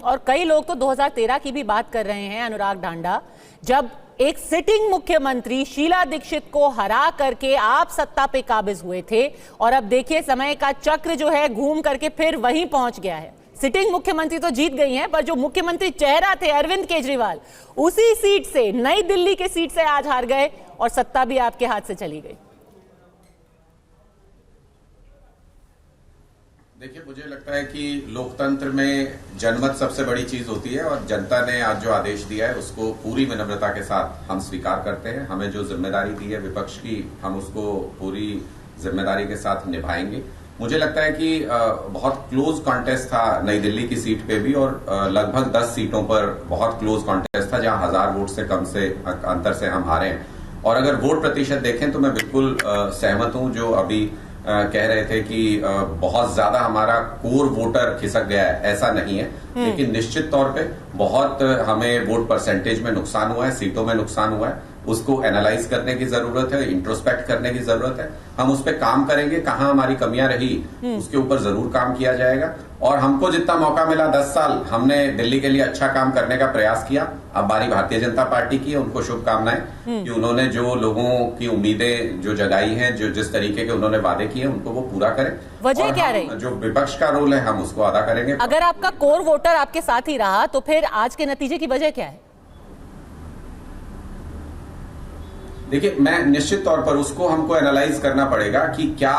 और कई लोग तो 2013 की भी बात कर रहे हैं, अनुराग ढांडा, जब एक सिटिंग मुख्यमंत्री शीला दीक्षित को हरा करके आप सत्ता पे काबिज हुए थे, और अब देखिए समय का चक्र जो है घूम करके फिर वहीं पहुंच गया है। सिटिंग मुख्यमंत्री तो जीत गई हैं, पर जो मुख्यमंत्री चेहरा थे अरविंद केजरीवाल, उसी सीट से, नई दिल्ली के सीट से आज हार गए और सत्ता भी आपके हाथ से चली गई। देखिए, मुझे लगता है कि लोकतंत्र में जनमत सबसे बड़ी चीज होती है और जनता ने आज जो आदेश दिया है उसको पूरी विनम्रता के साथ हम स्वीकार करते हैं। हमें जो जिम्मेदारी दी है विपक्ष की, हम उसको पूरी जिम्मेदारी के साथ निभाएंगे। मुझे लगता है कि बहुत क्लोज कॉन्टेस्ट था नई दिल्ली की सीट पे भी, और लगभग 10 सीटों पर बहुत क्लोज कॉन्टेस्ट था जहां 1000 वोट से कम से अंतर से हम हारे हैं। और अगर वोट प्रतिशत देखें तो मैं बिल्कुल सहमत हूं जो अभी कह रहे थे कि बहुत ज्यादा हमारा कोर वोटर खिसक गया है, ऐसा नहीं है। लेकिन निश्चित तौर पे बहुत हमें वोट परसेंटेज में नुकसान हुआ है, सीटों में नुकसान हुआ है। उसको एनालाइज करने की जरूरत है, इंट्रोस्पेक्ट करने की जरूरत है। हम उस पर काम करेंगे, कहां हमारी कमियां रही उसके ऊपर जरूर काम किया जाएगा। और हमको जितना मौका मिला 10 साल हमने दिल्ली के लिए अच्छा काम करने का प्रयास किया। अब बारी भारतीय जनता पार्टी की है, उनको शुभकामनाएं कि उन्होंने जो लोगों की उम्मीदें जो जगाई हैं, जो जिस तरीके के उन्होंने वादे किए उनको वो पूरा करें। वजह क्या रही? जो विपक्ष का रोल है हम उसको अदा करेंगे। अगर आपका कोर वोटर आपके साथ ही रहा तो फिर आज के नतीजे की वजह क्या है? देखिए, मैं निश्चित तौर पर उसको हमको एनालाइज करना पड़ेगा कि क्या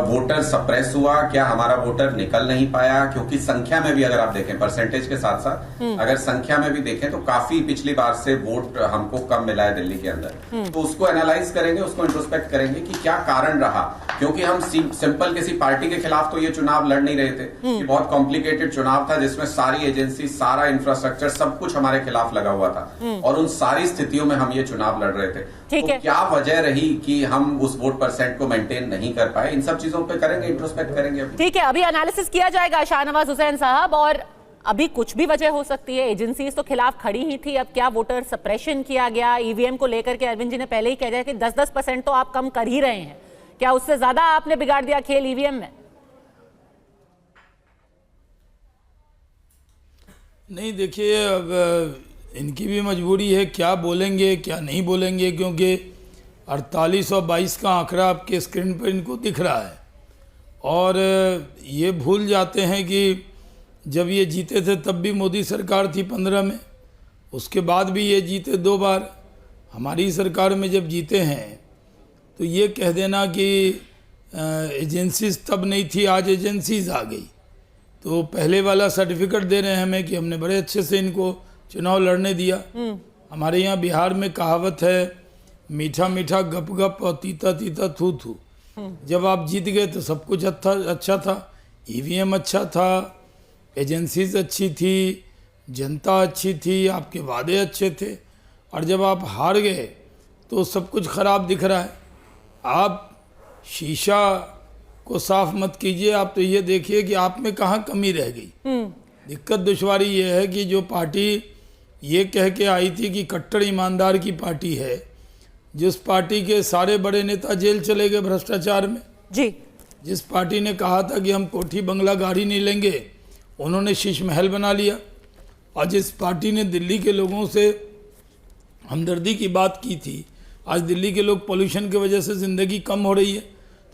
वोटर सप्रेस हुआ, क्या हमारा वोटर निकल नहीं पाया। क्योंकि संख्या में भी अगर आप देखें, परसेंटेज के साथ साथ अगर संख्या में भी देखें तो काफी पिछली बार से वोट हमको कम मिला है दिल्ली के अंदर। तो उसको एनालाइज करेंगे, उसको इंट्रोस्पेक्ट करेंगे कि क्या कारण रहा। क्योंकि हम सिंपल किसी पार्टी के खिलाफ तो ये चुनाव लड़ नहीं रहे थे। ये बहुत कॉम्प्लिकेटेड चुनाव था जिसमें सारी एजेंसी, सारा इंफ्रास्ट्रक्चर, सब कुछ हमारे खिलाफ लगा हुआ था और उन सारी स्थितियों में हम ये चुनाव लड़ रहे थे। तो क्या वजह रही कि हम उस वोट परसेंट को मेंटेन नहीं कर पाए, इन सब चीजों पे करेंगे, इंट्रोस्पेक्ट करेंगे। ठीक है, अभी एनालिसिस किया जाएगा शाहनवाज हुसैन साहब, और अभी कुछ भी वजह हो सकती है। एजेंसीज तो खिलाफ खड़ी ही थी, अब क्या वोटर सप्रेशन किया गया ईवीएम को लेकर के अरविंद जी ने पहले ही कह दिया कि 10-10% तो आप कम कर ही रहे हैं, क्या उससे ज्यादा आपने बिगाड़ दिया खेल ईवीएम में? नहीं, देखिए, अब इनकी भी मजबूरी है, क्या बोलेंगे क्या नहीं बोलेंगे, क्योंकि 48 और 22 का आंकड़ा आपके स्क्रीन पर इनको दिख रहा है। और ये भूल जाते हैं कि जब ये जीते थे तब भी मोदी सरकार थी 15 में, उसके बाद भी ये जीते 2 बार। हमारी सरकार में जब जीते हैं तो ये कह देना कि एजेंसीज तब नहीं थी, आज एजेंसीज आ गई, तो पहले वाला सर्टिफिकेट दे रहे हैं हमें कि हमने बड़े अच्छे से इनको चुनाव लड़ने दिया। हमारे यहाँ बिहार में कहावत है, मीठा मीठा गप गप और तीता तीता थू थू। जब आप जीत गए तो सब कुछ अच्छा था, ईवीएम अच्छा था, एजेंसीज अच्छी थी, जनता अच्छी थी, आपके वादे अच्छे थे। और जब आप हार गए तो सब कुछ खराब दिख रहा है। आप शीशा को साफ मत कीजिए, आप तो ये देखिए कि आप में कहाँ कमी रह गई। दिक्कत दुश्वारी ये है कि जो पार्टी ये कह के आई थी कि कट्टर ईमानदार की पार्टी है, जिस पार्टी के सारे बड़े नेता जेल चले गए भ्रष्टाचार में जी, जिस पार्टी ने कहा था कि हम कोठी बंगला गाड़ी नहीं लेंगे, उन्होंने शीश महल बना लिया। और जिस पार्टी ने दिल्ली के लोगों से हमदर्दी की बात की थी, आज दिल्ली के लोग पोल्यूशन की वजह से ज़िंदगी कम हो रही है,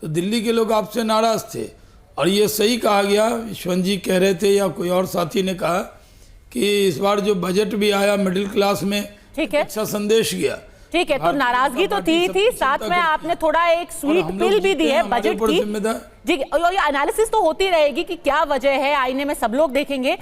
तो दिल्ली के लोग आपसे नाराज़ थे। और ये सही कहा गया, यशवंत जी कह रहे थे या कोई और साथी ने कहा कि इस बार जो बजट भी आया मिडिल क्लास में, ठीक है, अच्छा संदेश गया। ठीक है, तो नाराजगी तो थी, साथ में आपने थोड़ा एक स्वीट पिल भी दी है बजट की। जी, ये एनालिसिस तो होती रहेगी कि क्या वजह है, आईने में सब लोग देखेंगे।